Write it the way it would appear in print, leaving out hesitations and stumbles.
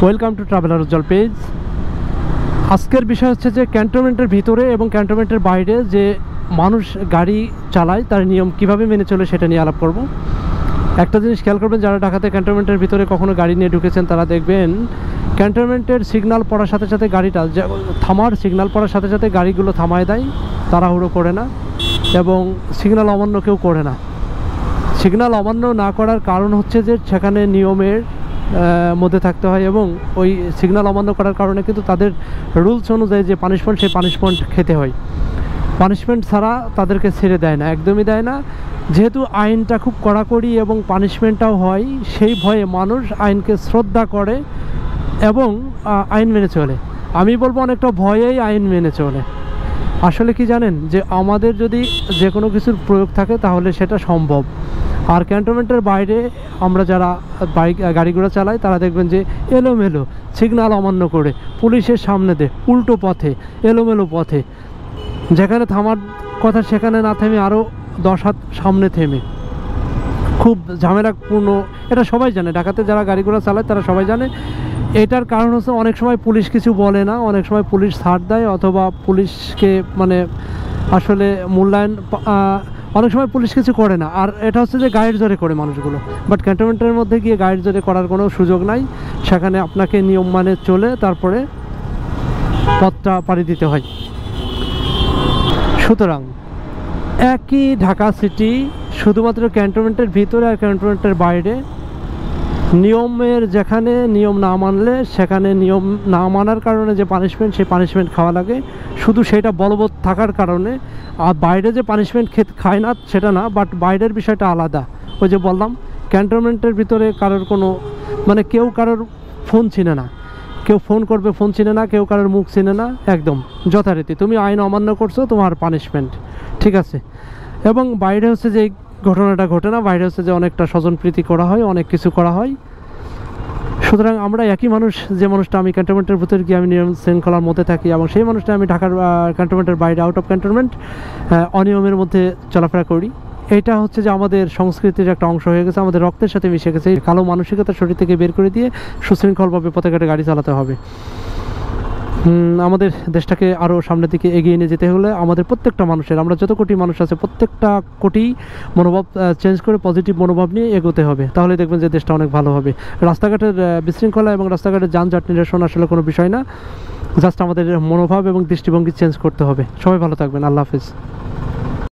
Welcome to traveller Ujjwal page. আজকের বিষয় হচ্ছে যে ক্যান্টনমেন্টের ভিতরে এবং ক্যান্টনমেন্টের বাইরে যে মানুষ গাড়ি চালায় তার নিয়ম কিভাবে মেনে চলে সেটা নিয়ে আলাপ করব। একটা জিনিস খেয়াল করবেন, যারা ঢাকাতে ক্যান্টনমেন্টের ভিতরে কখনো গাড়ি নিয়ে ঢুকেছেন তারা দেখবেন ক্যান্টনমেন্টের সিগন্যাল পড়ার সাথে সাথে গাড়িটা থামার সিগন্যাল পড়ার সাথে সাথে গাড়িগুলো থামায় দেয়, তাড়াহুড়ো করে না এবং সিগন্যাল অমান্য কেউ করে না। সিগন্যাল অমান্য না করার কারণ হচ্ছে যে সেখানে নিয়মের মধ্যে থাকতে হয় এবং ওই সিগন্যাল অমান্য করার কারণে কিন্তু তাদের রুলস অনুযায়ী যে পানিশমেন্ট সেই পানিশমেন্ট খেতে হয়। পানিশমেন্ট ছাড়া তাদেরকে ছেড়ে দেয় না, একদমই দেয় না। যেহেতু আইনটা খুব কড়াকড়ি এবং পানিশমেন্টটাও হয়, সেই ভয়ে মানুষ আইনকে শ্রদ্ধা করে এবং আইন মেনে চলে। আমি বলবো অনেকটা ভয়েই আইন মেনে চলে। আসলে কি জানেন, যে আমাদের যদি যে কোনো কিছুর প্রয়োগ থাকে তাহলে সেটা সম্ভব। আর ক্যান্টনমেন্টের বাইরে আমরা যারা গাড়ি ঘোড়া চালাই তারা দেখবেন যে এলোমেলো সিগন্যাল অমান্য করে পুলিশের সামনে দে উল্টো পথে এলোমেলো পথে, যেখানে থামার কথা সেখানে না থেমে আরও 10 হাত সামনে থেমে, খুব ঝামেলাপূর্ণ। এটা সবাই জানে, ঢাকাতে যারা গাড়ি ঘোড়া চালায় তারা সবাই জানে। এটার কারণ হচ্ছে অনেক সময় পুলিশ কিছু বলে না, অনেক সময় পুলিশ ছাড় দেয় অথবা পুলিশকে আসলে মূল্যায়ন, অনেক সময় পুলিশ কিছু করে না। আর এটা হচ্ছে যে গাইড জোরে করে মানুষগুলো। বাট ক্যান্টনমেন্টের মধ্যে গিয়ে গাইড জোরে করার কোনো সুযোগ নাই, সেখানে আপনাকে নিয়ম মানে চলে তারপরে পথটা পাড়ি দিতে হয়। সুতরাং একই ঢাকা সিটি, শুধুমাত্র ক্যান্টনমেন্টের ভিতরে আর ক্যান্টনমেন্টের বাইরে নিয়মের, যেখানে নিয়ম না মানলে সেখানে নিয়ম না মানার কারণে যে পানিশমেন্ট, সেই পানিশমেন্ট খাওয়া লাগে, শুধু সেটা বলবৎ থাকার কারণে। আর বাইরে যে পানিশমেন্ট খায় না সেটা না, বাট বাইরের বিষয়টা আলাদা। ওই যে বললাম, ক্যান্টনমেন্টের ভিতরে কারোর কোনো কেউ কারোর ফোন চিনে না, কেউ ফোন করবে ফোন চিনে না, কেউ কারোর মুখ চিনে না, একদম যথারীতি তুমি আইন অমান্য করছো, তোমার পানিশমেন্ট, ঠিক আছে। এবং বাইরে হচ্ছে যে ঘটনাটা ঘটে না, বাইরে হচ্ছে যে অনেকটা স্বজনপ্রীতি করা হয়, অনেক কিছু করা হয়। সুতরাং আমরা একই মানুষ, যে মানুষটা আমি ক্যান্টনমেন্টের ভিতরে গিয়ে আমি নিয়ম শৃঙ্খলার মধ্যে থাকি এবং সেই মানুষটা আমি ঢাকার ক্যান্টনমেন্টের বাইরে, আউট অফ ক্যান্টনমেন্ট, অনিয়মের মধ্যে চলাফেরা করি। এটা হচ্ছে যে আমাদের সংস্কৃতির একটা অংশ হয়ে গেছে, আমাদের রক্তের সাথে মিশে গেছে। এই কালো মানসিকতা শরীর থেকে বের করে দিয়ে সুশৃঙ্খলভাবে পথে ঘাটে গাড়ি চালাতে হবে। আমাদের দেশটাকে আরও সামনের দিকে এগিয়ে নিয়ে যেতে হলে আমাদের প্রত্যেকটা মানুষের, আমরা যত কোটি মানুষ আছে প্রত্যেকটা কোটি মনোভাব চেঞ্জ করে পজিটিভ মনোভাব নিয়ে এগোতে হবে। তাহলে দেখবেন যে দেশটা অনেক ভালো হবে। রাস্তাঘাটের বিশৃঙ্খলা এবং রাস্তাঘাটের যানজট নিরসন আসলে কোনো বিষয় না, জাস্ট আমাদের মনোভাব এবং দৃষ্টিভঙ্গি চেঞ্জ করতে হবে। সবাই ভালো থাকবেন, আল্লাহ হাফিজ।